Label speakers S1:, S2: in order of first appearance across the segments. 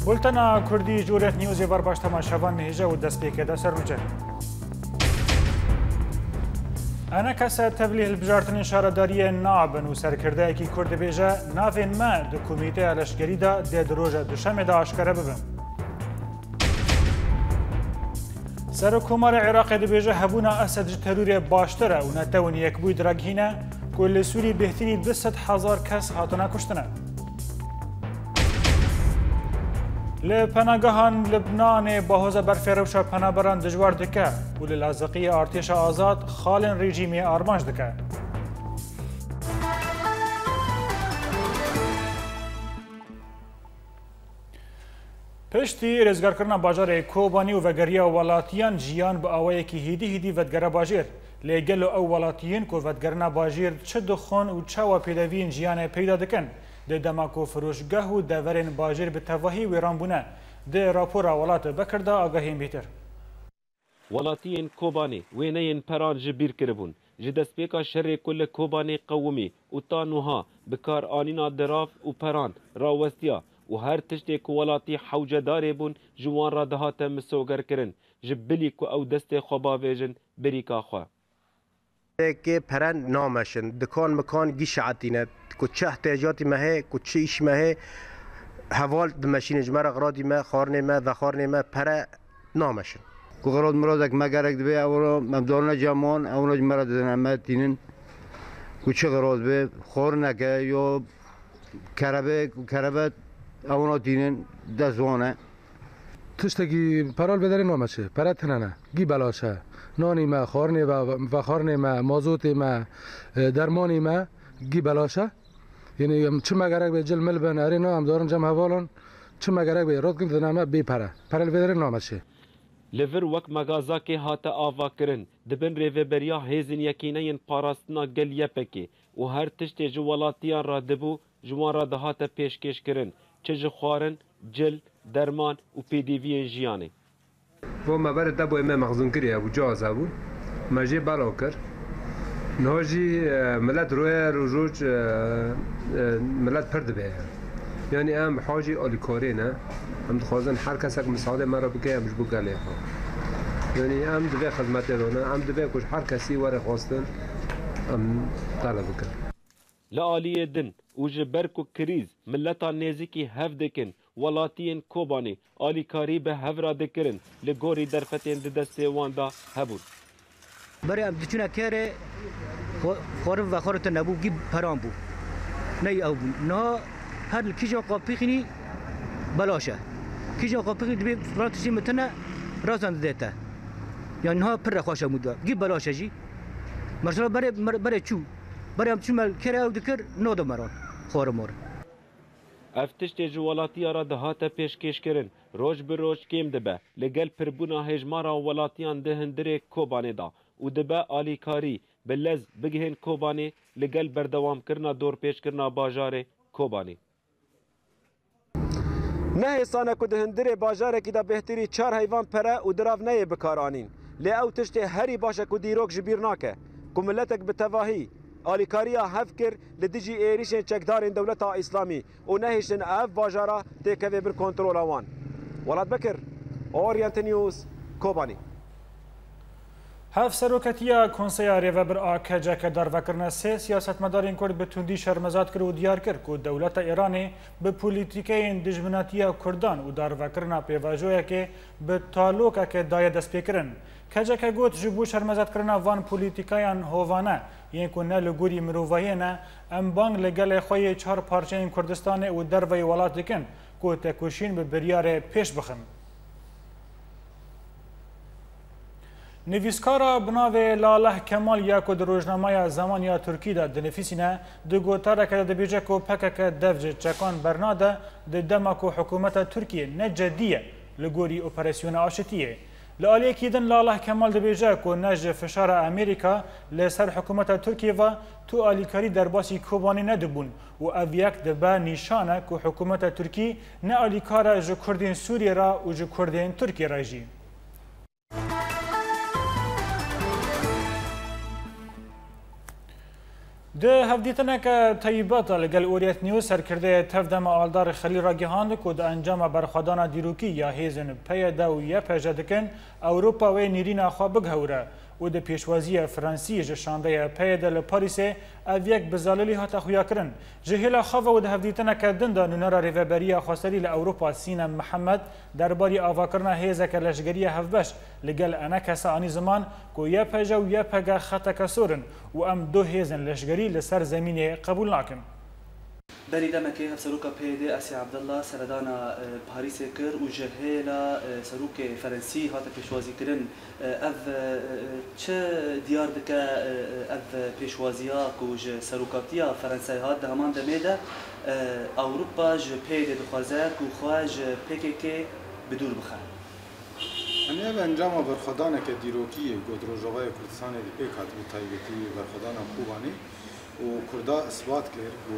S1: بولتنا کردی جورت نیوزی بر باش تماشاوان مهجه و دست پیکده سر روچه. انا کسا تبلیغ البجارتن شارداری نابن و سرکرده کی کرد بیجه نافین ما دو کمیته لشکری دا دید روژه دوشمه دا آشکاره ببن. سرکومار عراق دی بیجه هبونا اسد ترور باشتره و نتوان یک بوی درگهینه کل سوری بهتری 200,000 کس هاتنا کشتنه. لپناهگاهان لبنان باهوز برفروش پناهبران دجوار دکه و للازقی ارتش آزاد خالن رژیمی آرمانج دکه. پشتی رزگار کردن باجار کوبانی و وگریا ولاتیان جیان با آوایی که هیدی ودگره باجیر لگل او ولاتیان که ودگرنا باجیر چه دخون و چه و پیدوین جیان پیدا دکن. ده دماکو فروشگاه و دورین باجر به تواهی ویران بونه ده راپور ولات بکرده آگاهیم بیتر
S2: ولاتین کوبانی وینین پران جبیر کربون جدسپیکا شر کل کوبانی قومی و تانوها بکار آنینا دراف و پران راوستیا و هر تشتی که ولاتی حوجه داره بون جوان را دهات مسوگر کرن جبلی که او دست خوابا ویجن بریکا خواه
S3: که پران نامشن دکان مکان گیش عدینه کچه احتیاجاتی ماه کچه ایش ماه حوال دمشین جمر اغراضی ما خارنه ما ذخارنه ما پره نامشن
S4: کو غراض مرادک مگرک دبی اولا ممدارن جمان اولا جمر دادن ما تینن کچه غراض به خارنه که یا کربه اولا تینن دزوانه
S5: تشتگی پرال بدر نامشه پره تننه گی بلاشه نانی ما خارنه و خارنه ما مازوت ما درمانی ما گی بلاشه یعنی چه مگرک به جل مل بن ارینا هم دارن جمع حوالن چه مگرک به راد کنید نامه بی پره بدر نامشه
S2: لور وک مغازا که هات آوا کرن دبن ریوه بریا هیزن یکینین پاراستنا گل یپکی و هر تشت جوالاتیان را دبو جوان را دهات پیشکش کرن چه جخوارن جل درمان و پیدیوین جیانه
S6: و مبر دبوی ما مخزون کریه و جاز ابو مجی بلا کرد نهاجی ملت روی روج ملت پرد به یعنی ام حاجی آلیکاری نه هم دخوازن هر کس که مساعده مرا بگه همش بگله ها یعنی ام دوی خدمت رونه ام دوی کش هر کسی وره خواستن ام طلب بکن
S2: لعالی دن و جبرک و کریز ملتا نزیکی هف دکن ولاتین کوبانی آلیکاری به هفرا دکرن لگوری درفتین دسته واندا هبود
S7: برای ام دچونه کره خورم و خورت نبود گی پرام بود نه او بود نه هر کیجا قاپیخنی بلاشه کیجا قاپیخنی دبی فراتشی متنه رازان دیتا یعنی ها پر خواسته مودا گی بلاشه جی مثلا برای چو برای ام چون مل کره او دکر نود مران خورمور
S2: افتشت جوالاتی را دهات پیشکش کرن روز به روز کم دبه لگل پربونا هجمارا ولاتیان دهندره کوبانه دا و دبه آلیکاری بلز بگهن کوبانی لگل بردوام کرنا دور پیش کرنا باجار کوبانی
S8: نه حسانه که دهندره باجاره که دا بهتری 4 حیوان پره و دراف نه بکارانین لی او تشتی هری باشه که دیروک جبیر ناکه که ملتک بتواهی آلیکاریا هف کر لدیجی ایریشن چکدارین دولتا اسلامی و نهیشن اف باجارا تیکوی بر کنترول آوان ولاد بکر اورینت نیوز کوبانی
S1: هف سروکتیا کنسیا ریوبر آکجا که در وکرنا سه سیاست مدارین کرد به تندی شرمزاد کرد و دیار کرد که دولت ایرانی به پولیتیکای دژمناتیا کردان و در وکرنا پیواجویا که به تعلق که دای دست پیکرن کجا که گوت جبو شرمزاد کردن وان پولیتیکایان هوانه یعنی که نه لگوری مروفایی نه ام بانگ لگل خوی 4 پارچه این کردستان و در وی ولات دکن که تکوشین به بریار پیش بخن نویسکارا بناوی لاله کمال یا که در روزنامه زمان یا ترکی دا دنفیسینه دو گوتاره که دبیجه که پکه که دفج چکان برناده ده دمه که حکومت ترکیه نجدیه لگوری اپراسیون آشتیه لآلیه کیدن لاله کمال دبیجه که نج فشار امریکا لسر حکومت ترکیه و تو آلیکاری در باسی کوبانی ندبون و اویک دبه نیشانه که حکومت ترکی نه آلیکاره جو کردین سوریه را و جو کردین ترکیه را جی ده هفدیتنک طیبات لگل اوریت نیوز سرکرده تفدم آلدار خلیل را گهاند که ده انجام برخوادان دیروکی یا هیزن پیدا و یا پیجدکن اوروپا و نیرین خواه بگهوره و ده پیشوازی فرانسی جشانده پیدا لپاریس اویک بزاللی هاتا خویا کرن جهیل خواه و ده هفدیتنک دنده نونارا ریوبری خواستری لأوروپا سینم محمد درباری آواکرنا هیزک لشگری هفبش لگل انکس آنی زمان که یا پیجا و یا پیگا خطا کسورن و ام دو هیزن لشگری لسر زمین قبول ناکن.
S9: بری دمکی هف سروک پیده اسی عبدالله سردانا پاریس کر و جهیلا سروک فرانسی هات پیشوازی کرن اف چه دیار دکه اف پیشوازیا کوج سروکاتیا فرانسی هات دهمان دمیده اوروپا ج پیده دخوازه کو خواج PKK بدور بخره.
S10: أنا بنجام برخدانه كديروكي قدروجوای کردستان دی پیکات متایبتی برخدانه خوبانی و کردا اثبات کرد و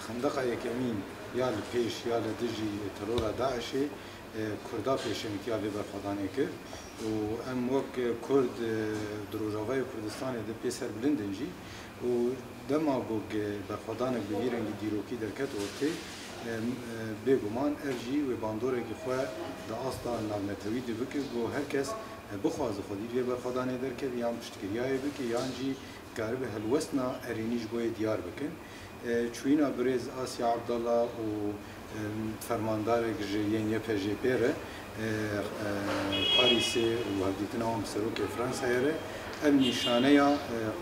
S10: خندق یکمین یا لپیش یا لدجی ترور داعشی کردا پیشمتیا به برخدانه کرد و ام وک کرد دروجوای کردستان دی پیسر بلندنجی و دما گوگ برخدانه بگیرنگی دیروکی درکت ورته بگمان ارجی و باندوره که خواه دا اصلا نامتوی دی بکه گو هر کس بخواز خودی وی برخدانه درکه یان پشتگیریای بکه یان جی قرب هلوسنا ارینیش بوی دیار بکن چوینا بریز آسیا عبدالله و فرماندار گجرین پژی پیره پاریس و هدیتنا هم سروک فرانسا هره ام نشانه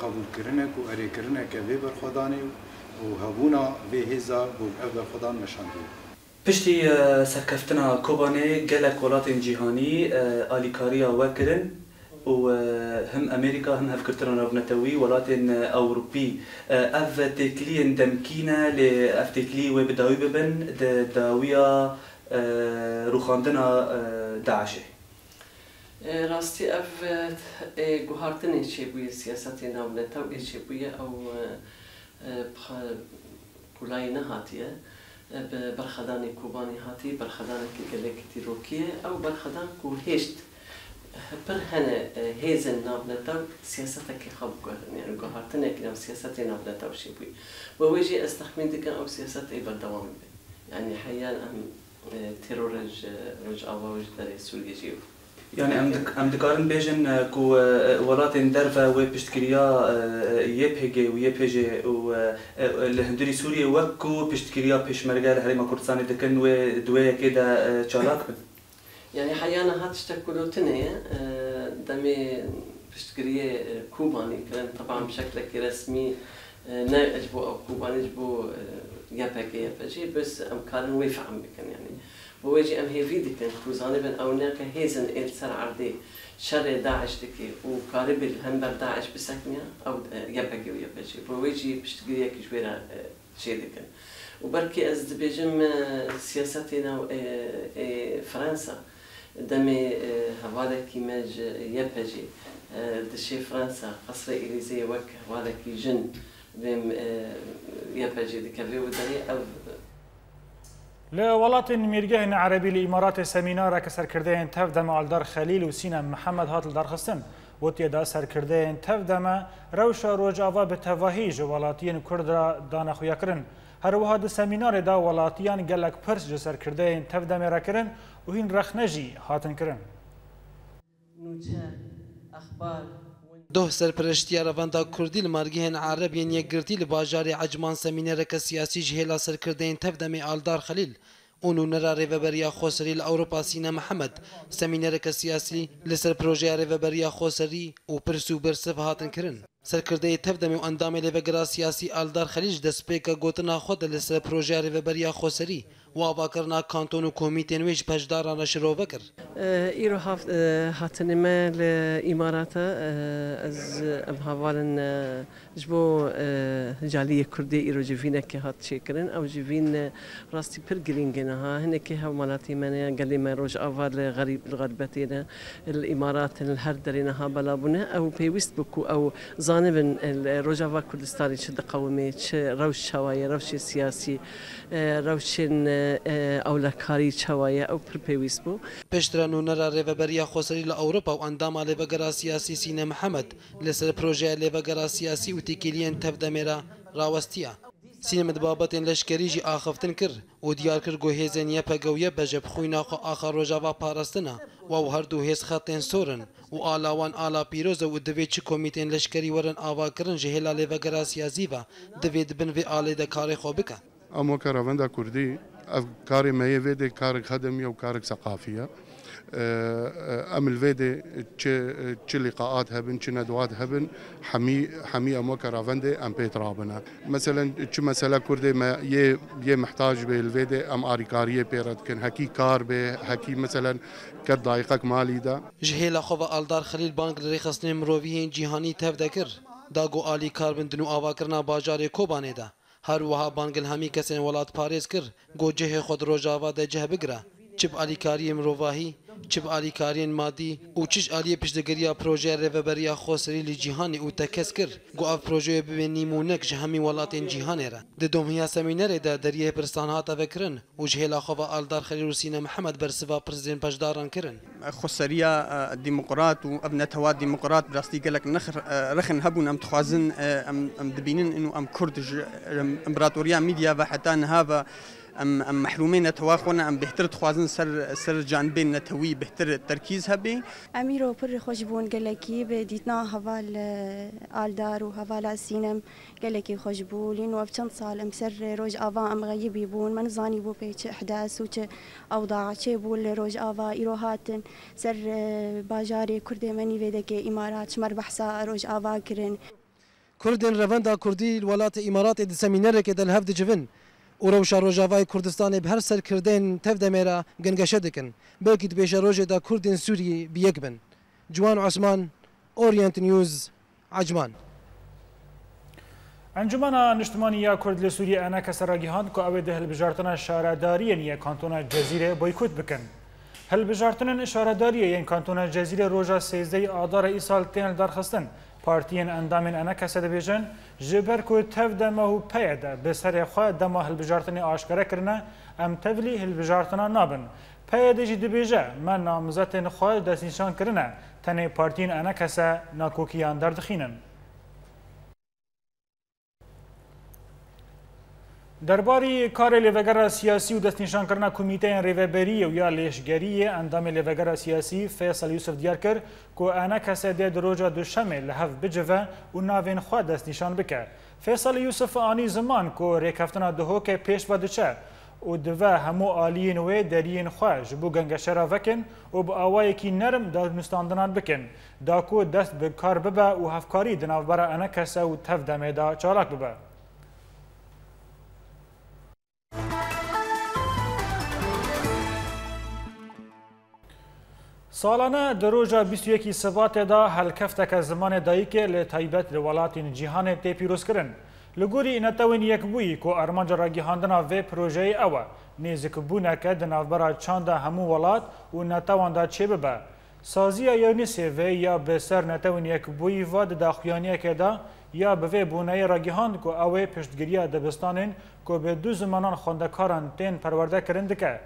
S10: قبول کرنه و اری کرنه که وی برخدانه و هبونا به هزا بوگ اول خدان نشاندی.
S9: پشتی سرکفتنا کوبانه گلک ولات جهانی آلیکاریا وکرن و هم امریکا هم هفکرتنا نبنتوی ولات اوروبی اف تکلی دمکینه لاف تکلی و بداوی ببن داویا روخاندنا داعشه.
S11: راستی اف گوهارتنی چه بوی سیاستی نبنتوی چه بوی او کلای نهاتیه برخدان کوبانی هاتی برخدان که گلک تیروکیه او برخدان کو هشت پر هنه هیزن نابلتا سیاست که خب یعنی گوهرتنه که سیاست نابلتا وشی بوی و ویجی استخمین دیگه او سیاست ای بردوام بی یعنی حیان ام ترور رج آواج در سوریه جیو
S9: يعني ام دكارن بيجن كو ولات درفا و بشتكريا يبهجي و يبهجي و الهندري سوريا وكو بشتكريا بيشمرجال هريما كردستان دكن و دويه كده چالاك
S11: يعني حيانا هات اشتكلوا تنية دمي بشتكريا كوباني كان طبعا بشكل رسمي نا اجبو او كوباني اجبو يبهجي بس ام كارن ويفعم بكن يعني بوجي ام هي فيديو كان كوزاني بن او ناك هيزن السر عردي شر داعش دكي وقارب الهمبر داعش بسكنيا او يبقي ويبجي بوجي بشتغي كي شويره شي دكن وبركي از بيجم سياستنا فرنسا دمي هوادا كي ماج يبجي دشي فرنسا قصر اليزي وك هوادا كي جن بهم يبجي دكبي ودري او
S1: لولات ميرجهن عربي لإمارات سمينارا كسركردين تفدم آلدار خليل وسينا محمد هات الدرخستن وتيدا سركردين تفدم روشا روجاوا بتواهي جوالاتين كردرا دانا خويا كرن هروها د سمينار دا ولاتيان گلك پرس جو سركردين تفدم را كرن وهين رخنجي هاتن كرن
S12: دوه سرپرشتیا رواندا کردی لمرگهن عربین یک گرتی لباجاری عجمان سمینرک سیاسی جهلا سرکردین تفدم آلدار خلیل اونو نرا ریوبریا خوسری لأوروپا سینا محمد سمینرک سیاسی لسر پروژه ریوبریا خوسری و پرسو برسف هاتن کرن سرکرده تفدم و اندام لیوگرا سیاسی آلدار خلیل دست پیکا گوتنا خود لسر پروژه ریوبریا خوسری و آباکرنا کانتون و کمیتین ویش پشداران شروع بکر.
S11: ایرو هاتنما لإمارات از امهوالن جبو جالية كردية ایرو جوینا که هات شکرن او جوین راستی پر گرینگنها هنه که هم مالاتی منه قال ما روج آوار غريب الغربتين الإمارات الهر درينها بلابونه او بيوست بكو او زانبن الروجافا كردستاني شد قومي روش شوايه روش سياسي روشن ئەولەکاری چاوایە ئەو پر پێویست بوو.
S12: پێشترە نوونەرە ڕێڤەبەریە خۆسەری لە ئەوروپا و ئەنداما لێڤەگەرا سیاسی سینە محەمەد لەسەر پرۆژەیە لێڤەگەرا سیاسی و تێکیلیەن تەفدەمێرە ڕاوەستیە. سینەمت بابەتێن لەشکەریژی ئاخفتن کرد و دیار کرد گۆهێزێن یەپەگەویە بەژە بخۆی ناخۆ ئاخا ڕۆژاوا پاراستنە و هەردوو هێز خەتێن سۆرن و ئالاوان ئالا پیرۆزە و دەوێت چ کۆمیتێن لەشکەری وەرن ئاواکردن ji hêla lêvegera siyasî ve divê dibin vê alê de karê xwe bike.
S13: Em weke revenda Kurdî ev karê me yê vê de karek xedemî û karek seqafî ye. Em li vê de çi liqaat hebin, çi nedwat hebin hemî em weke revendê em pê rabine. Meselen çi mesele Kurdê me yê mihtaj bê li vê de em alîkariyê pê re dikin. Hekî kar bê, hekî meselen ket dayiqek malî de.
S12: Ji hêla xwe ve Aldar Xelîl bank li rêxistinên mirovî yên cîhanî tev dekir. Da got alîkar bin din û avakirina bajarê Kobanê de. Her wiha bangil hemî kesên welat parêz kir, got cihê xwe di rojava de cih bigire. Çi bi alîkariyên mirovahî, çi bi alîkariyên madî û çi ji aliyê piştgiriya projeya rêveberiya xweserî li cîhanê û tekez kir, got ev projeyê bibe nîmûnek ji hemî welatên cîhanê re. Di domhiya semînerê de deriyê pirstan hate vekirin û ji hêla xwe ve Aldar Xelîl û Sîne Mihemmed bersiva pirzên beşdaran kirin.
S14: خسرية ديمقراط وابنتها ديمقراط براستي قالك نخر رخن هبون ام تخوازن ام دبينين انه ام كرد امبراطوريه ميديا وحتى هذا ام محرومين تواخونا ام بهتر تخوازن سر جانبين نتوي بهتر التركيز هبي
S15: اميرو بر خوش بون قالكي بديتنا هوال آلدار وهوال السينم قالكي خوش بو لانه بچند سال ام سر روج آوا ام غيبي بون من زاني بو بيچ احداث وچ اوضاع چه بول روج آوا ايروهاتن سر باجاري كردي مني ويدك امارات شمر بحثا روج آوا كرن
S12: كردن روندا كردي الولايات الامارات دي سمينرك دل هفد جفن و روشا روجاوای کوردستان به هر سر کردن تف دمیرا گنگشه دکن بلکه بیش روجه دا کردن سوری بیک بن. جوان عثمان اورینت نیوز عجمان.
S1: انجمن نشتمانی کرد لسوریه انا کسراگیهان که اوی ده هلبجارتنا شارداری نیه کانتونا جزیره بایکوت بکن. هلبجارتنا شارداری این کانتونا جزیره روجا 13 آذار ای سال تین درخستن. پارتیین اندامین انا کسد بیجن جبر کو تف دمه و پیدا به سر خوا دمه هلبجارتنی آشکاره کرنه ام تفلی هلبجارتنا نابن پیدا جی دبیجه من نامزتن خوا دست نشان کرنه تنه پارتیین انا کسه ناکوکیان دردخینن. درباری کار لیوگرا سیاسی و دستنشان کردن کمیته ریوبری و یا لیشگری اندام لیوگرا سیاسی فیصل یوسف دیار کرد که آنها کسی دید روزا دوشنبه لحاف بجوه و ناوین خود دستنشان بکه. فیصل یوسف آنی زمان که ریکفتن دهو که پیش بدوچه و دوه همو آلیین و درین خواه جبو گنگشرا وکن و با آوائی که نرم دانستاندنان بکن دا که دست به کار ببه و هفکاری دنافبرا آنها کسی و تف دمه دا چالاک ببه. سالانه دروجا 21 سبات دا هلکفتک زمان دایک لتایبت لولاتین جیهان تی پیروز کرن. لگوری نتوین یک بویی که ارمانجا را گیهاندنا و پروژه اوه نیزک بونه که دنافبرا چانده همو ولات و نتوان دا چه ببه. سازی یا نیسی و یا به سر نتوین یک بویی واد داخویانیه که دا یا به بونه را گیهاند که اوه پشتگیری دبستانین که به دو زمانان خوندکاران تین پرورده کرنده که.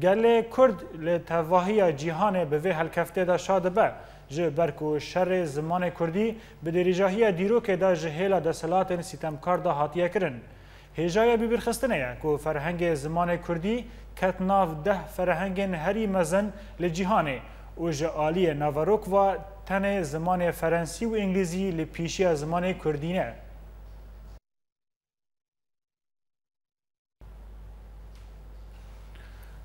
S1: گله کرد لتواهی جیهان به وی هلکفته دا شاد به جه برکو شر زمان کردی به دریجاهی دیرو که دا جهیل دا سلات ستمکار دا حاتیه کرن. هجای بیبیر خستنه که فرهنگ زمان کردی کتناف ده فرهنگ هری مزن لجیهانه و جه آلی نواروک و تن زمان فرانسی و انگلیزی لپیشی زمان کردینه.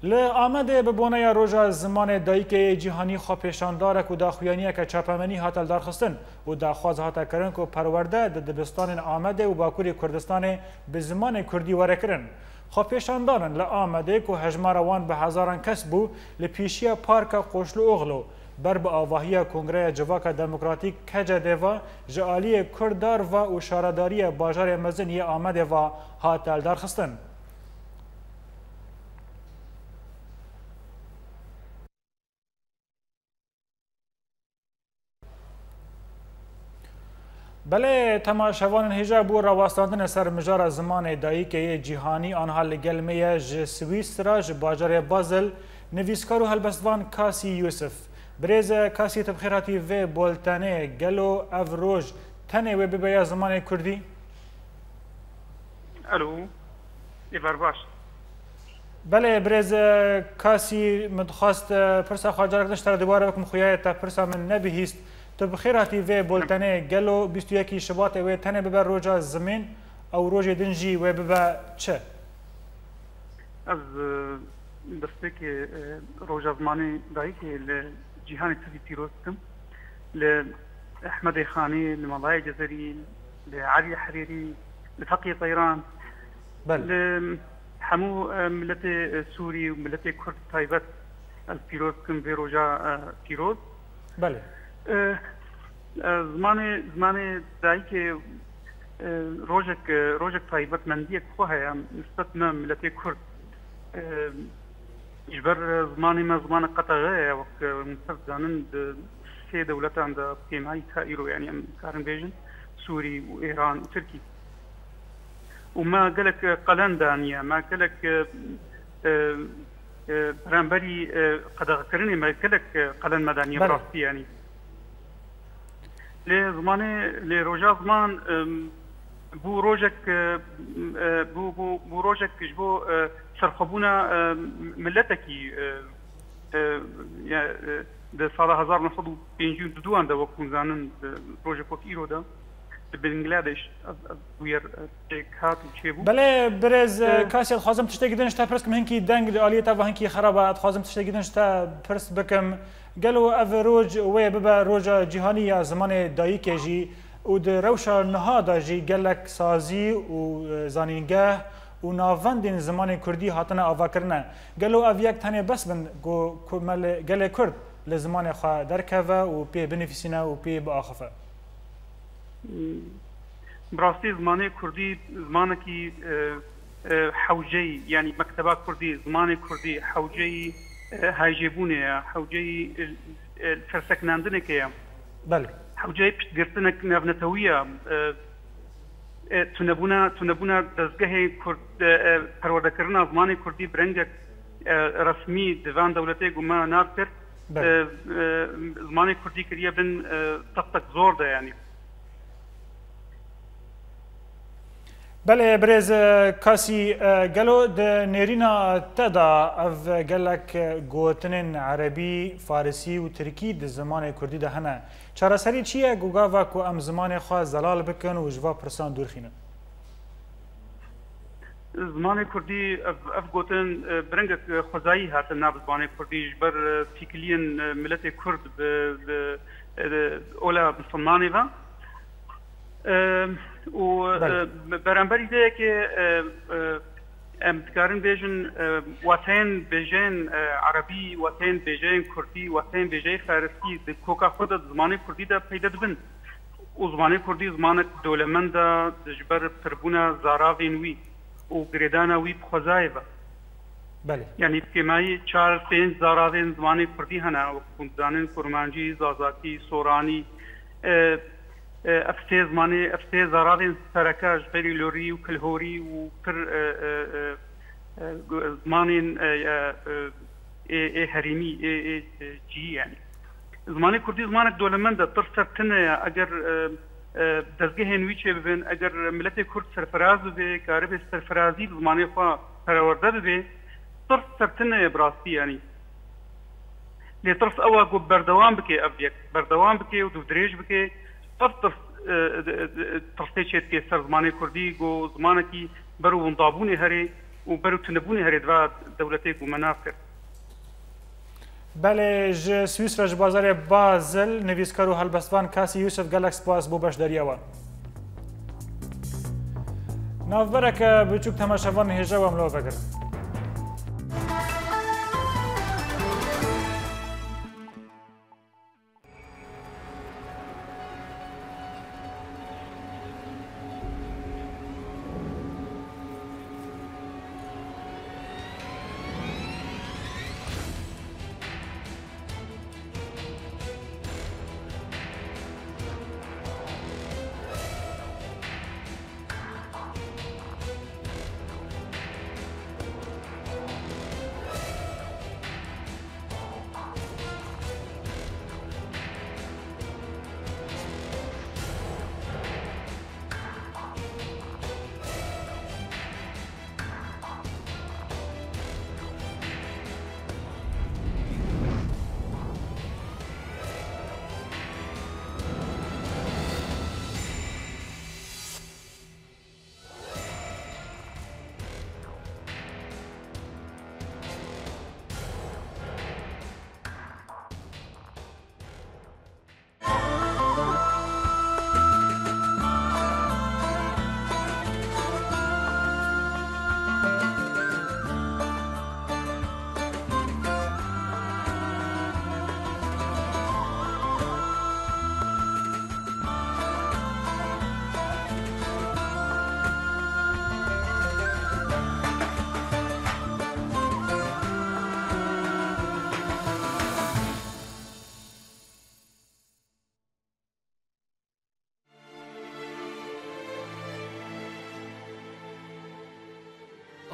S1: لآمده به بونه روژا زمان دایک جیهانی خواه پیشانداره که داخویانیه که چاپمنی هاتل دارخستن و داخواز هاتا کرن که پرورده ده دبستان آمده و باکوری کردستان به زمان کردی وره کرن. خواه پیشاندارن لآمده که هجمار وان به هزاران کس بو لپیشی پارک قوشلو اغلو بر به آواهی کنگره جواک دموکراتیک کجه دیوا جعالی کردار و شارداری باجار مزنی آمده و هاتل دارخستن. بله تماشاوان هجا بو رواستاندن سر مجار زمان دایکه جیهانی آنها لگلمه سویسرا باجار بازل نویسکارو هلبستوان کاسی یوسف برز کاسی تبخیراتی و بولتنه گلو افروج تنه و ببیا زمان کردی؟
S16: الو ایوار باش
S1: بله برز کاسی متخواست پرسا خواجارک نشتر دوباره بکم خویایت پرسا من نبیهیست تبخیراتی و بولتنه گلو 21 شباط و تنه ببر روجا زمین او روج دنجی و ببا چه؟
S16: از دسته که روجا زمانی دایی که لجیهانی تفی پیروز کم لأحمد خانی لمضای جزری لعلی حریری لفقی طیران لحمو ملت سوری و ملت کرد تایبت البيروز كم في روجا بيروز
S1: بله
S16: زمان دایک روجك تایبت مندیک خواه هم نسبت ما ملت کرد جبر زمان قطعه وقت مستفد زانن سه دولت عند قيمة كائرو يعني كارن بيجن سوري وإيران وتركي وما قالك قلن دانيا ما قالك برانبري قد ذكرني ما قالك قلن مدانيا براستي يعني لروجا زمان بو روجك بو روجك جبو سرخبونا ملتكي ده سال 1952 ده وقت زانن روجك وقت إيرو ده بنگلاديش وير هات وشيبو
S1: بله برز كاسي خازم تشتي قدنش تا برس كم هنكي دنگ آليتا و هنكي خرابات خازم تشتي قدنش تا برس بكم قالوا افروج وي ببا روجا جهانية زمان دايكي جي ود روشا نهادا جي قالك سازي و زانينگاه و ناوندين زمان كردي هاتنا آواكرنا قالوا افياك تاني بس بن كمال قال كرد لزمان خوا دركفا و بي بنفسنا و بي بآخفة
S16: براستي زماني كردي زمانكي حوجي يعني مكتبات كردي زماني كردي حوجي هايجيبوني حوجي الفرسكناندنك
S1: بله
S16: حوجي بتقرتنك نافنتوية تنبونا دزگه كرد پروردكرنا زماني كردي برنجك رسمي ديوان دولتي قما ناكر زماني كردي كريا بن طقطق زور ده يعني
S1: بله برز کاسی گلو ده نرینا تدا اف گلک گوتنن عربی فارسی و ترکی ده زمان کردی ده هنه چرا سری چیه گوگاوا کو ام زمان خواه زلال بکن و جوا پرسان دور خینه
S16: زمان کردی اف گوتن برنگ خوزایی هاتن ناب زمان کردی جبر فیکلین ملت کرد اولا بسلمانی و و برانبری ده که امتکارن بیجن وطن بیجن عربی وطن بیجن کردی وطن بیجن فارسی ده کوکا خود زمان کردی ده پیدا دبن و زمان کردی زمان دولمن ده جبر پربونا زاراوین وی و گریدانا وی بخوزای و
S1: بله
S16: یعنی بکمایی 4-5 زاراوین زمان کردی هنه و کنزانن کرمانجی زازاکی سورانی افسي زماني افسي زرارين سركاج غير لوري وكلهوري وكر زمانين هريمي جي يعني زماني كردي زمانك دولمن ده ترسر تنه اگر دزگهن ویچه ببین اگر ملت کرد سرفراز به کارب سرفرازی زمانی خوا پرورده به ترسر تنه براستی يعني لترس اوا گو بردوام بكي افيك بردوام بكي ودو دريج بكي ترسيشت كي سر زماني كردي جو زمانكي برو ونضابوني هري وبرو تنبوني هري دوا دولتي جو منافر
S1: بله ج سويسرا ج بازار بازل نویسکارو هلبستوان کاسی یوسف گلکس باز بو باش دریاوان نافبرك بچوك تماشاوان هجا و ملو بگر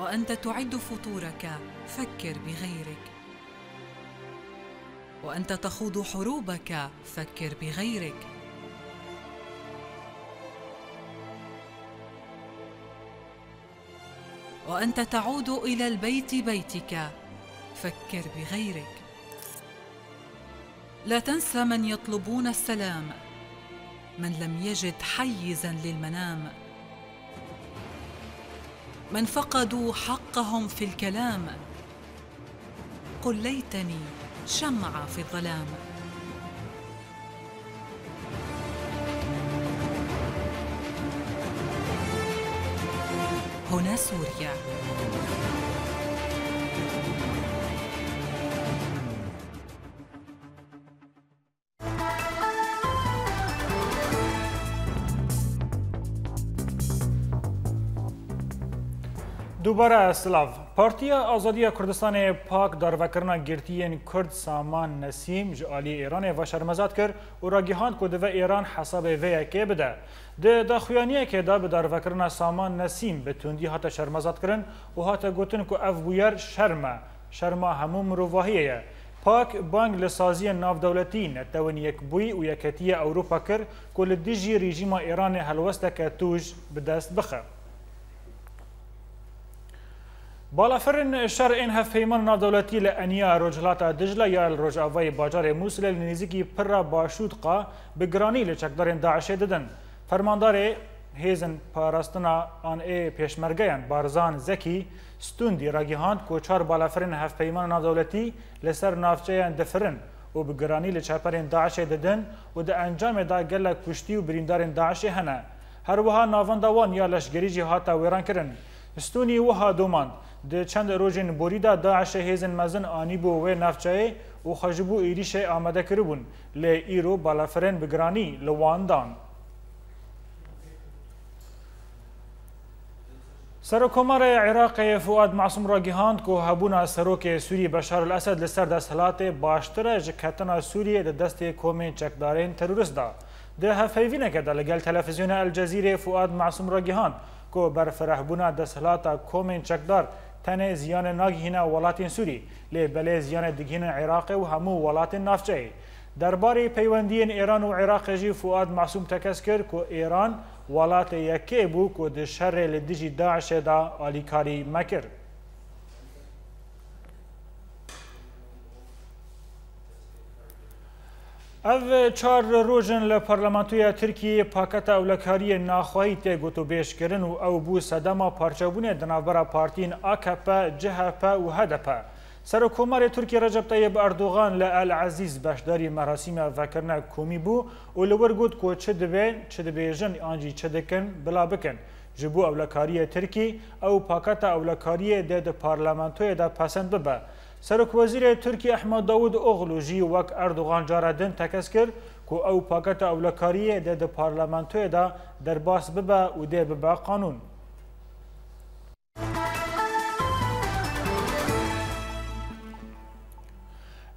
S17: وأنت تعد فطورك فكر بغيرك، وأنت تخوض حروبك فكر بغيرك، وأنت تعود إلى البيت بيتك فكر بغيرك. لا تنسى من يطلبون السلام، من لم يجد حيزاً للمنام، من فقدوا حقهم في الكلام. قل ليتني شمعة في الظلام. هنا سوريا.
S1: دوباره سلاف پارتیا آزادی کردستان پاک داروکرنا گرتیین کرد سامان نسیم جالی ایران و شرمزاد کرد و راگیهاند که دو ایران حساب وی که بده ده داخویانیه که دا به داروکرنا سامان نسیم به تندی هات شرمزاد کرن و هات گوتن که اف بویر شرما همون مروواهیه پاک بانگ لسازی ناف دولتی نتوان یک بوی و یکتی اوروپا کرد که لدیجی رژیم ایران هلوسته که توج به دست بخه بالافرن شر این هفیمان نادولتی لانیا رجلات دجله یا الرجاوی باجار موسل لنزیکی پر باشود قا بگرانی لچکدارین داعش ددن فرماندار هیزن پاراستنا آن ای پیشمرگیان بارزان زکی ستوندی راگیهاند که چار بالافرن هفیمان نادولتی لسر نافچهان دفرن و بگرانی لچپرین داعش ددن و ده انجام دا گل کشتی و بریندارین داعش هنه هر وها ناوندوان یا لشگری جهاتا ویران کرن استونی وها دوماند ده چند روزین بوریدا داعش هیزن مزن آنی بو و نفچه و خجبو ایریش آمده کربون لی ایرو بالافرین بگرانی لواندان. سرکومار عراق فؤاد معصوم را گیهاند که هبونا سروک سوری بشار الاسد لسر دستهلات باشتر جکتنا سوری ده دست کومین چکدارین تروریست دا. ده هفیوینه که ده لگل تلفزیون الجزیره فؤاد معصوم را گیهاند که بر فرحبونا دستهلات کومین چکدار تنه زیان ناگهینا ولاتین سوری لی بله زیان دگهین عراق و همو ولاتین نافچه. درباره پیوندین ایران و عراق جی فؤاد معصوم تکس کرد که ایران ولات یکی بو که ده شر لدیجی داعش دا آلیکاری مکر. او چار روزن لپارلمانتوی ترکیه پاکت اولکاری ناخواهی تی گوتو بیش کرن و او بو صدما پارچابون دنابرا پارتین AKP، CHP و HDP. سرکومار ترکیه رجب طیب اردوغان لالعزیز باشداری مراسم وکرنا کومی بو و لور گوت که چه دبیجن آنجی چه دکن بلا بکن. جبو اولکاری ترکی او پاکت اولکاری ده پارلمانتوی ده پسند ببه. سرک وزیر ترکیه احمد داود اوغلو جی وک اردوغان جاردن تکس کرد که او پاکت اولکاری ده پارلمانتوی ده درباس ببه و ده ببه قانون.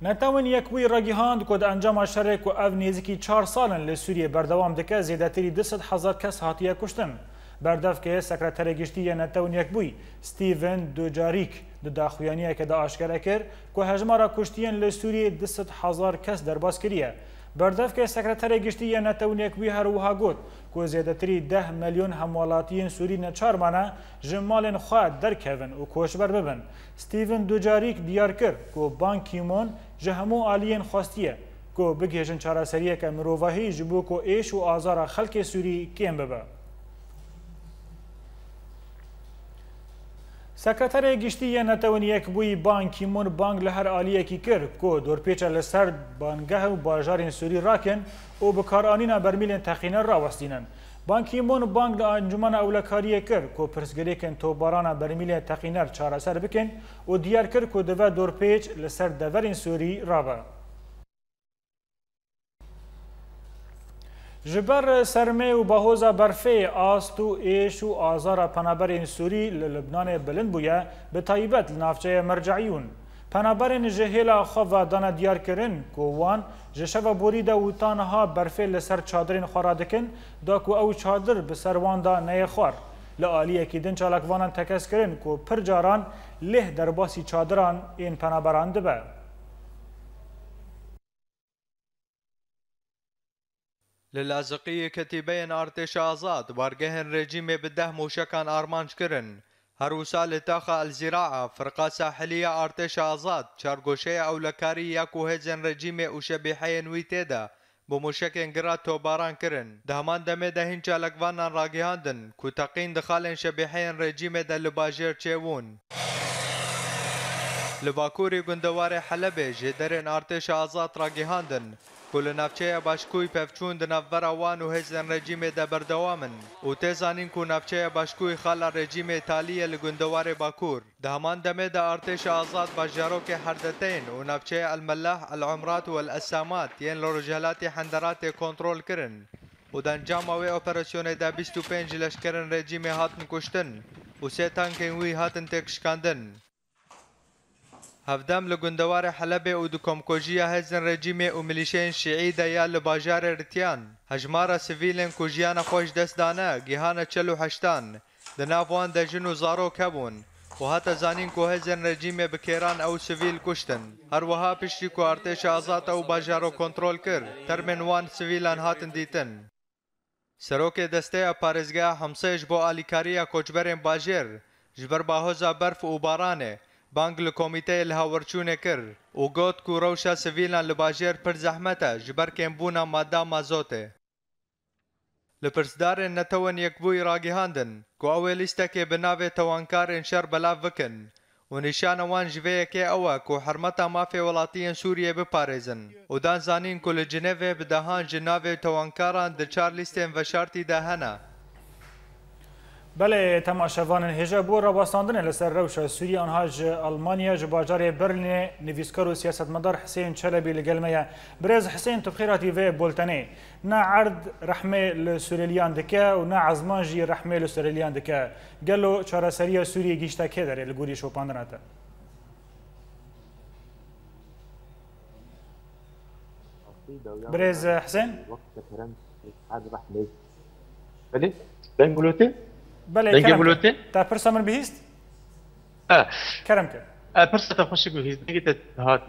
S1: نتوان یکوی راگیهاند که انجام شرک و او نیزکی 4 سالن لسوریه بردوام دکه زیدتری 200,000 کس هاتیه کشتن. بردف که سکرتر گشتی نتوان یکبوی ستیون دوجاریک دو داخویانیه که دا آشکره کرد که هجمارا کشتین لسوریه 200,000 کس درباس کریه. بردف که سکرتر گشتی نتوان یکبوی هر وها گوت که زیدتری 10 میلیون همولاتیین سوری نچار مانه جمالین خواه درکوین و کوشبر ببن. ستیون دوجاریک دیار کرد که بان کیمون جهمو آلیین خواستیه که بگیجن چاراسریه که مروواهی جبو که ایش و آزار خلق سوری کیم ببه. سکرتر گشتی نتوان یکبوی بان کیمون بانگ لهر آلیه کی کرد که دورپیچه لسر بانگه و باجارین سوری راکن و بکارانینا برمیلین تخینه را وستینن. بان کیمون بانگ لانجمان اولکاریه کرد که پرسگری کن تو بارانا برمیلین تخینه چاره سر بکن و دیار کرد که دوه دورپیچ لسر دورین سوری را با. جبر سرمه و باهوزا برفه آست و ایش و آزار پنابرین سوری للبنان بلند بویا به طایبت لنافچه مرجعیون. پنابرین جهیل خواه دانا دیار کرن که وان جشو بوریده و تانها برفه لسر چادرین خورادکن دا که او چادر بسر وان دا نی خور. لآلیەکی دن چالاکوانان تکس کرن که پر جاران له در باسی چادران این پنابران دبه.
S18: للازقی کتیبین ارتش آزاد بارگهن رژیم بده موشکان آرمانج کرن. هروسا لتاخا الزراعة فرقة ساحلية ارتش آزاد چارگوشه اولکاری یا کوهزن رژیم او شبیحین ویتیدا بموشکن گرات توباران کرن. دهمان دمه دهین چالکوانان راگیهاندن کو تقین دخالن شبیحین رژیم ده لباجر چیوون. لباکوری گندوار حلبه جدرن ارتش آزاد راگیهاندن کل نفچه باشکوی پفچون دنور آوان و هزن رژیم ده بردوامن و تزانین کو نفچه باشکوی خالا رژیم ایتالیه لگندوار باکور. دهمان دمه ده ارتش آزاد باجاروک حردتین و نفچه الملاح العمرات و الاسامات ین لرجالات حندرات کنترول کرن و دنجام و اپراسیون ده 25 لشکرن رژیم هاتن کشتن و 3 تانکن وی هاتن تکشکاندن. هفدم لگندوار حلبه و دکمکوژیا هزن رژیم و ملیشین شیعی ده یا لباجار رتیان هجمار سیویلن کوژیان خوش دست دانه گیهان 48 دنافوان ده جنو زارو کبون و حتی زانین که هزن رژیم بکیران او سیویل کشتن. هر وها پشتی که ارتش آزاد او باجارو کنترول کر ترمن وان سیویلان هاتن دیتن. سروک دسته پارزگاه همسایش با آلیکاریا کوچبرین باجر جبر باهوزا برف و بارانه بانگ لکومیته الهاورچونه کر و گوت کو روشا سویلان لباجر پر زحمته جبر کمبونا ماده مازوته. لپرسدار نتوان یکبوی راگیهاندن کو اولیسته که بناوه توانکار شر بلاو وکن و نشان وان جوه که اوه کو حرمتا مافی ولاتین سوریه بپارزن و دان زانین کو لجنوه بدهان جناوه توانکاران ده 4 لیستین و شارتی دهنه.
S1: بله تماشاوان هجا بو رابستاندن لسر روشا سوری آنهاج آلمانیا جباجار برلین نویسکر و سیاستمدار حسین چلبی لگلمه برز حسین تبخیراتی و بولتنه نا عرض رحمه لسوریلیان دکه و نا عزمانجی رحمه لسوریلیان دکه گلو چارسری سوری گیشتا که داره لگوری شوپاندناتا برز حسین
S19: بله بنقولوتي
S1: بله كرم تا برسا من بهيست كرم
S19: برسا خوش بهيست نجد هات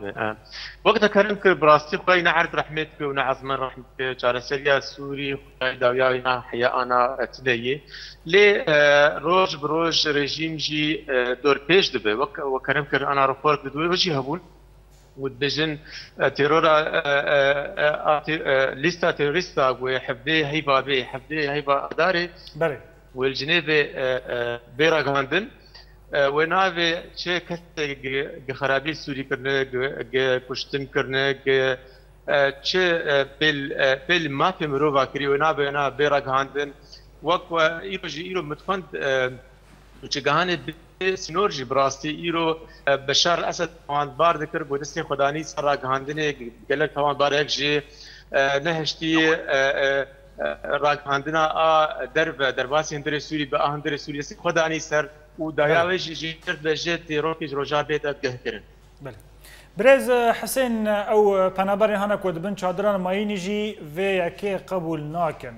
S19: وقت كرم كر براستي خوي نعرض رحمتك ونعظم رحمتك جارسيا سوري خوي داويا حيا انا تدي لي روج بروج ريجيم جي دور بيش دبي وكرم كر انا رفورك بدوي وجي هبون ودجن تيرورا ليستا تيروريستا وحفدي هيبا بي حفدي هيبا داري
S1: بله
S19: والجنيبه بيراغاندن ونافي شي كت خرابي سوري كرنا كشتن كرنا شي بال ما في مروفا كري ونافي انا بيراغاندن وقت ايرو متفند وجهانه سنورجي براستي ايرو بشار الاسد طبعا بار ذكر بودستي خداني سرا غاندنه قالك طبعا بارك جي نهشتي راغاندنا درباسي هندري سوري باهندري سوري خداني سر وداياوش جي بجت روكي روجار بيت اتكهكرن
S1: بله برز حسين او پنابر هانا كود بن چادران مايني جي في يكي قبول ناكن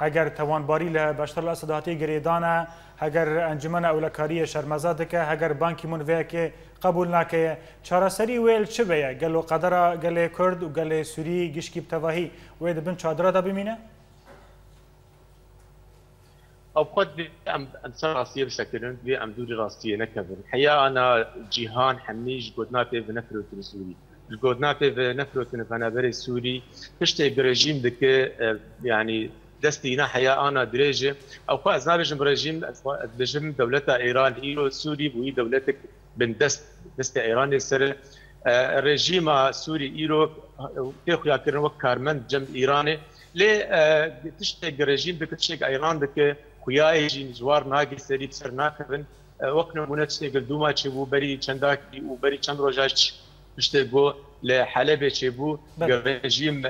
S1: اگر توانباری له بشار الاسد هاتی گریدانه اگر انجمن اولکاری شرمزاده که اگر بانکی منوی که قبول نکه چارسری ویل چه بیه گلو قدره گله کرد و گله سوری گشکی بتواهی وید بن چادره دا بمینه؟
S19: او خود انسان راسيه بشكل ام دوري راسيه نكبر الحقيقه انا جيهان حميج جودناتي بنفروت السوري الجودناتي بنفروت الفنابري السوري تشتي بريجيم دك يعني دستينا حياة أنا درجة أو خاص نابجم رجيم دولتها إيران إيرو سوري بوي دولتك بن دست إيران سر رجيم سوري إيرو تأخذ يكرن وكارمن جم إيراني ليه تشتغل رجيم دك تشتغل إيران دك خياي جين جوار ناقي سري بسر ناكبن وقنا منتشتغل دوما تشبو بري چنداكي وبري چند روجاش تشتغل لحلبة شبو رجيم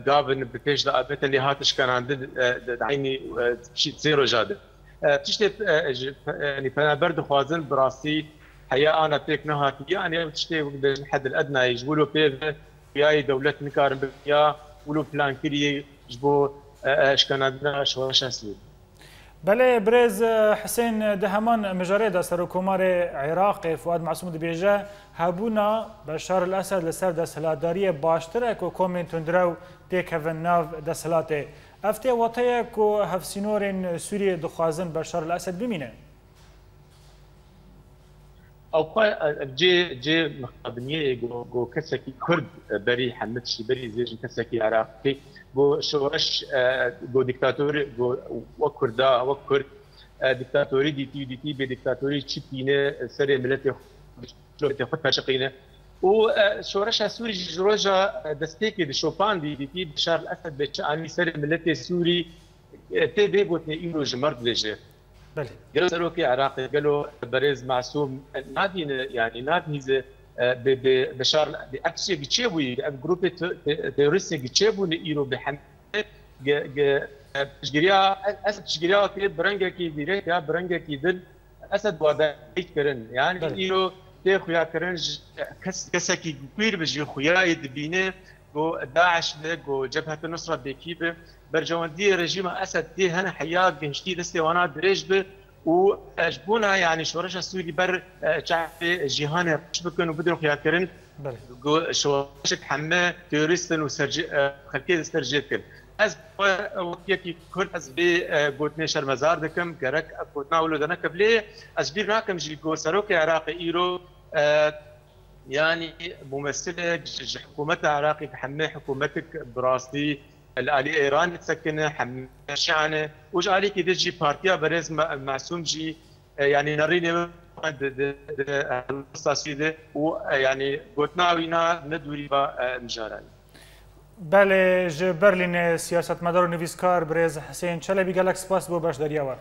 S19: قابن بكيش لقابت اللي هاتش كان عند عيني شيء زيرو جادة تشتي يعني فانا برد خوازن براسي حياة انا بيك نهاتي يعني تشتي الحد الادنى يجبولوا بيه وياي دولة نكارن بيا ولو بلان كري يجبو اش كان عندنا شواش اسود
S1: بله برز حسین دهمان مجاره دا سرکومار عراق فؤاد معصوم دبیجه هبونا بشار الاسد لسر دستهلاتداری باشتره که کومین تندرو تیکوین ناو دستهلاته افته وطیه که هفسینورین سوریه دخوازن بشار الاسد بمینه
S19: او جي مخابنيه جو كسكي كرد بري حمدشي بري زيج كسكي عراقي جو شورش جو ديكتاتوري جو وكردا وكرد ديكتاتوري دي تي بديكتاتوري تشيبينه سري ملتي خد فاشقينه وشورش سوري جروجا دستيكي دي شوبان دي تي بشار الاسد بتشاني سري ملتي سوري تي بي بوتني ايرو جمرد ليجي قالوا سألوكي عراقي قالوا بريز معصوم نادي يعني نادي بشار بأكشي بتشيبوي جروب تيروريستي بتشيبو نيرو بحمد تشجيريا أسد تشجيريا كي برنجة كي ديريك يا برنجة كي دل أسد وضعيت كرن يعني إيرو تخويا كرن كسكي كبير بجي خويا يدبينه جو داعش جو جبهة النصرة بكيبه برجواندي رجيم اسد دي هنا حياه جنشتي دستوانات دريجبه وجبونا يعني شورش السوري بر شعب جيهان شبكن وبدروا خياكرن شورش تحمى تيرستن وسرج خلكي استرجيتكن از وكيكي كل از بي قوتني شرمزار دكم كرك قوتنا ولو دنا قبلي از بي راكم جي جو سروك عراقي ايرو يعني ممثله حكومتها عراقي تحمى حكومتك براستي الآلي إيران تسكن حمل شعنة وجعلي كده جي بارتيا برز معصوم جي يعني نريني الصاسيدة ويعني قلتنا وينا ندوري بمجاري
S1: بله برلين سياسة مدار نویسکار برز حسين چلبی گلک سپاس بو باش دریاوار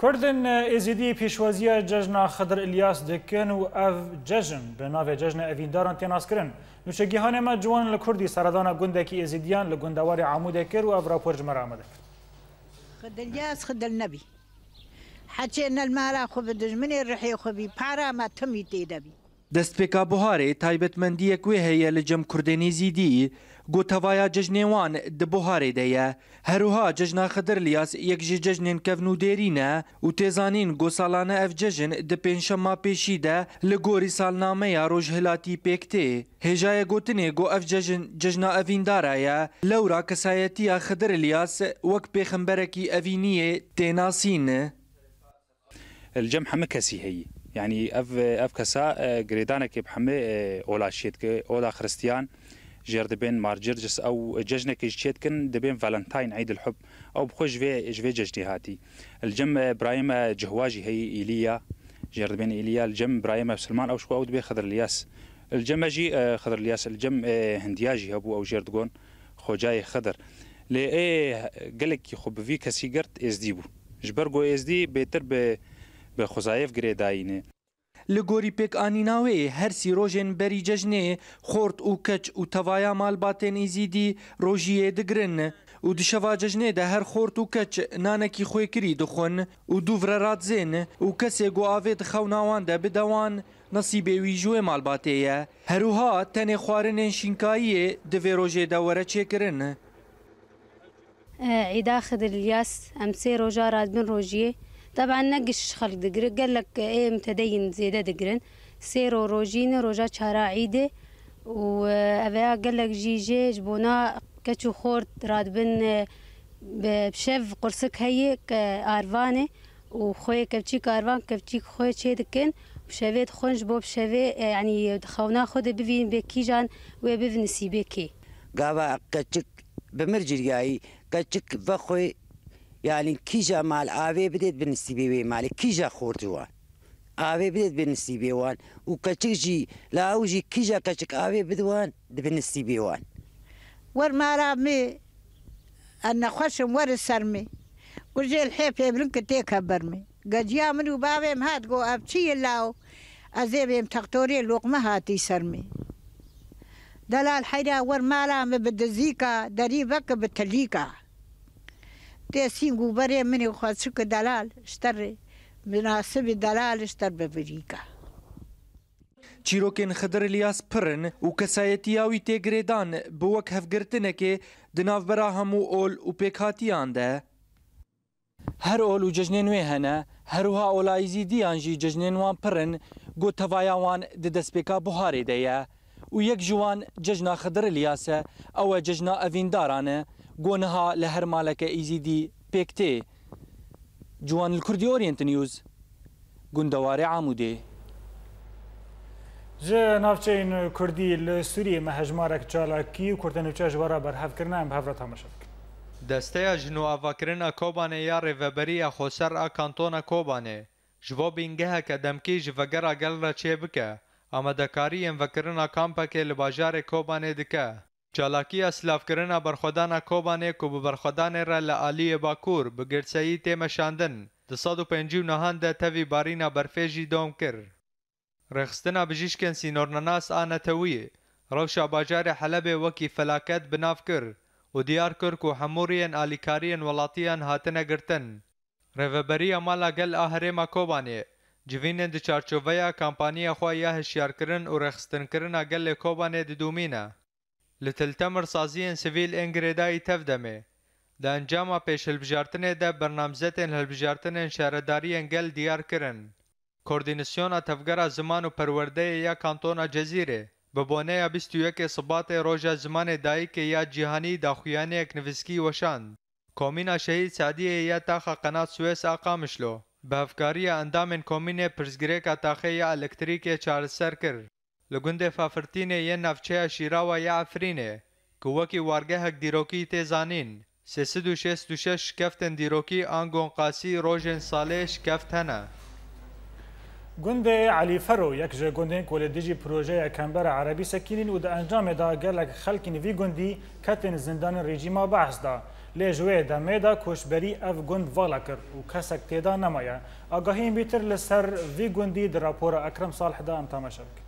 S1: کردن ازیدی پیشوازی جشن خضر الیاس دکن و اف جشن به نام جشن اوینداران تناس کرن نوچگیهان ما جوان لکردی سردان گندکی ازیدیان لگندوار عمود کر و اف راپور جمر آمده
S20: خد الیاس خد النبی حچینا المالا خو بدجمنی رحی خو بی پارا ما تمی تیدبی
S21: دەستپێکا بۆهارێ تایبەتمەندیەک وێ هەیە لە جەم کوردێنی زیدی گۆتەڤایە جەژنێوان دبۆهارێدەیە هەروها جەژنا خەدر لیاس یەکژی جەژنێن کەڤن و دێرینە و تێزانین گۆساڵانە ئەف جەژن دە پێنجشەمما پێشیدە لە گۆری ساڵنامەیە ڕۆژهلاتی پێکتێ هێژایە گوتنێ گۆ ئەف جەژن جەژنا ئەڤیندارایە لەورا کەسایەتیە خەدر لیاس وەک پێخەمبەرێکی ئەڤینیێ تێناسین
S22: الجەم هەمە کەسی هەیە يعني اف كسا جريدانا كي بحمي اولا شيتك اولا خريستيان جير دبين مارجرجس او ججنك شيتكن دبين فالنتاين عيد الحب او بخوش في ججني هاتي الجم ابراهيم جهواجي هي ايليا جير دبين ايليا الجم ابراهيم سلمان او شكو او دبي خضر الياس الجم جي خضر الياس الجم هندياجي ابو او جيردغون خوجاي خضر لي قالك خب في كسيجرت اس ديبو جبرغو اس دي بيتر بخوزایف گریداینه
S21: لگوری پیک آنیناوی هر سی روزن بری ججنه خورد و کچ و توایا مال باتن ایزیدی روزیه دگرن و دشوا ججنه ده هر خورد و کچ نانکی خوی کری دخون و دوور رات زین و کسی گو آوید خوناوان ده بدوان نصیبه ویجوه مال باتیه هروها تن خوارن شینکایی دوی روزه دوره چه کرن
S23: عيدا خضر الياس امسي روجا راد من روجيه طبعا نقش خلق دقر قال لك ايه متدين زياده دقرن سيرو روجين روجا شارع عيده وابا قال لك جيجي جبونا كتشو خورت راد بن بشف قرصك هيك ارفانه وخوي كبتشي كارفان كبتشي خوي تشي دكن بشفيت خونج بو بشفي يعني خونا خد بفين بكيجان وبفنسي بكي
S24: قابا كتشك بمرجرياي كتشك بخوي يعني كيجا مال آوي بديت بالنسبة مالي كيجا خورجوان آوي بديت بالنسبة وان وكتشجي لا أوجي كيجا كتشك آوي بدوان بالنسبة وان
S20: ور مارا مي أنا خشم ور السرمي ورجال الحيف يبرن كتيك برمي قد يامنوا بابي مهات قو أبتشي اللاو أزيبهم تقطوري لقمة هاتي سرمي دلال حيدا ور مارا مي بدزيكا دريبك بتليكا تيسين قبري مني وخاصك دلال اشتري مناسب دلال اشتر بفريقة
S21: چیرۆکên Xedir İlyas pirin û kesayetiya wî tê girêdan bi wek hevgirtinekê di navbera hemû ol û pêkhatiyan de. Her ol û cejnên wê hene, herûha olayî zîdiyan jî cejnên wan pirin, got tevaya wan di destpêka buharê de ye û yek ji wan cejna Xedir İlyas e, ew e cejna evîndaran e, got niha li her maleke îzîdî pêk tê. Ciwan li Kurdî Orient News, Gundewarê Amûdê.
S1: Ji navçeyên Kurdî li Sûriyê me hejmarek çalakî û kurtenûçe ji wara berhevkirina em bi hev re temaşe bikin.
S18: Desteya ji nûavakirina Kobanê ya rêveberiya Xweser a kantona Kobanê ji bo bîngeheke demkî ji vegera gel re çê bike, amadekariyên vekirina kampekê li bajarê Kobanê dike. Çalakiya silavkirina berxwedana Kobanê ku bi berxwedanê re li aliyê Bakur bi girseyî tê meşandin, di 150 de tevî barîna berfê jî dom kir. Rêxistina bijîşkên sînornenas a Netewî, rewşa bajarê Helebê wekî felaket bi nav kir û diyar kir ku hemûriyên alîkariyên welatiyan hatine girtin. Rêveberiya mala gel a herêma Kobanê, civînên di çarçoveya kampaniya xwe ya hişyarkirin û rêxistinekirina gelê Kobanê didûmîne. Li Tiltemer saziyên sivîl ên girêdayî tev demê. Di encama pêşhilbijartinê de bernamzetên hilbijartinên şaredariyên gel diyar kirin. Koordînasyona tevgera ziman û perwerdeyê ya kantona Cezîrê, bi boneya 21 Sibatê roja zimanê dayîkê ya cîhanî daxuyaniyek nivîskî weşand. Komîna Şehîd Sadiyê ya taxa qenat Suez a Qamişlo, bi hevkariya endamên komînê pirsgirêka taxê ya elektrîkê çareser kir. Li gundê Fafirtînê yên navçeya Şîrawa ya Efrînê, ku wekî wargehek dîrokî tê zanîn, 366 şikeftên dîrokî an gonqasî rojên salê şikeft hene.
S1: Gundê Elî Fero yek ji gundên ku li dijî projeya Kembera Erebî sekînîn û di encamê da gelek xelkên vî gundî ketin zindanên rejîma Behs da. Lê ji wê demê da koçberî ev gund vala kir û kesek têda nemaye. Agahiyên bîtir li ser vî gundî di rapora Ekrem Salih da em temaşe bikin.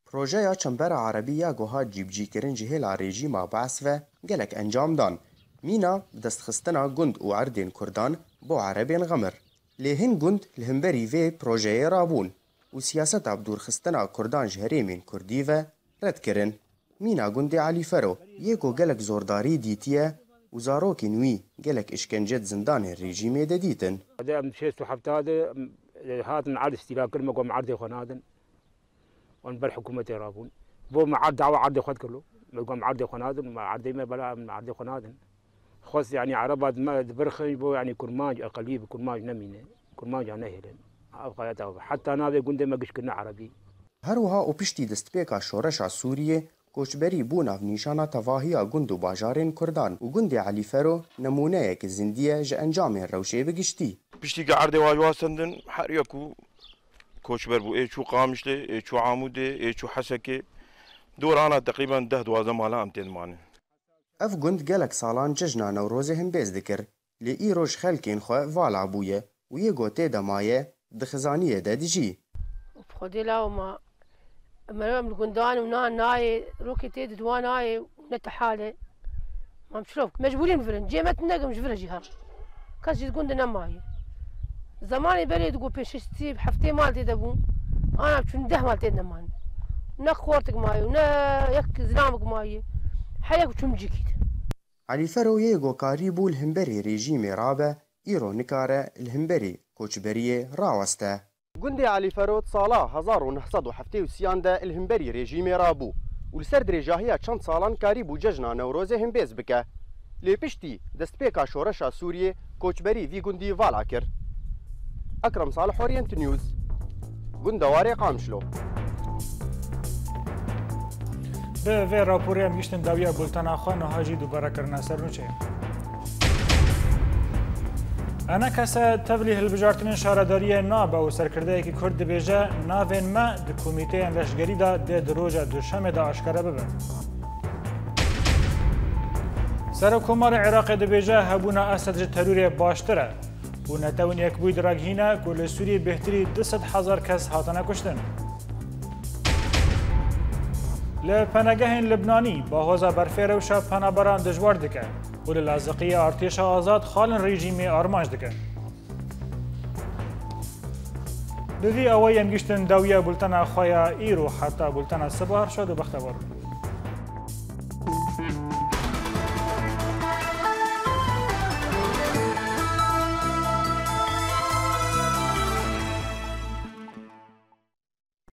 S3: Projeya Çembera Erebî ya goha cîbcîkirin ji hêla rejîma Behs ve gelek encam dan. Mîna bi destxistina gund û erdên Kurdan bo Erebên Xemir. Lê hin gund li hemberî vê projeyê rabûn û siyaseta bi dûrxistina Kurdan ji herêmên Kurdî ve red kirin. Mîna gundê Elî Fero yê ku gelek zordarî dîtiye û zarokên wî gelek işkence di zindanên rejîmê de dîtin.
S4: هاتن عرض استيلاء كلمة قوم عرض خنادن ونبر حكومة رابون بو مع دعوة عرض خد كله قوم عرض خنادن مع عرض ما بلا من عرض خنادن خاص يعني عربات ما برخي بو يعني كرماج أقليب كرماج نمينة كرماج نهيلن حتى نابي قندم ما قش كنا عربي
S3: هروها و پشتی دستپێکا شۆڕەشا سووریê کۆچبەری بوو navnîşana tevahiya gund û bajarên Kurdan û gundê Elî Fero nemuneyek zindiye ji encamên rewşê bigiştî.
S5: Piştî erdê wa wasendin her yeku koçber bû ê çû Qamişlê, ê çû Amûdê, ê çû Hesekê dorana teqrîben 10-12 mala em tên manin.
S3: Ev gund gelek salan cejna Newrozê himbêz dikir lê îroj xelkên xwe vala bûye û yê gotê de maye di xizaniyê de dijî.
S6: خدي لا وما مرام الجندان ونان ناي روكي تيد دوان ناي نتحالة ما مشروف مجبورين فرن جيمت نجم مجبورة جهار كاس جد نماي زماني بريد جو بيشتي بحفتي مالتي دبون أنا بشون ده مالتي نمان نخورتك ماي ونا يك زلامك ماي حياك بشون جيكيد
S3: Elî Fero yê gokarî bû li hemberî rejîmê rabe îro nikare li hemberî koçberiyê raweste.
S25: Gundê Elî Fero sala 1973 de li hemberî rejîmê rabû û li ser dirêjahiya çend salan karî bû cejna Newrozê himbêz bike. Lê piştî destpêka şoreşa Sûriyê koçberî vî gundî vala kir. Ekrem Salih, Orient News, Gundewarê Qamişlo.
S1: Bi vê raporê em giştin dawiya bultana xwe niha jî dubarekirina sernûçeyê. Ena kese tevlî hilbijartinên şaredariyê nabe û serkirdeyekî Kurd dibêje navên me di komîteyên leşgerî de dê di roja duşemê de aşkere bibin. Serokkomarê Iraqê dibêje hebûna Esed ji terûrê baştir e û netewên yekbûyî diragihîne ku li Sûriyê bêhtirî 200,000 kes hatine kuştin. Li penegehên Libnanî bahoza berfê rewşa penaberan dijwar dike û li Laziqiyê artêşa azad xalên rejîmê armanc dike. بذي أوي يمجشتن داوية بولتنا خويا إيرو حتى بولتنا الصباح شادو بختبر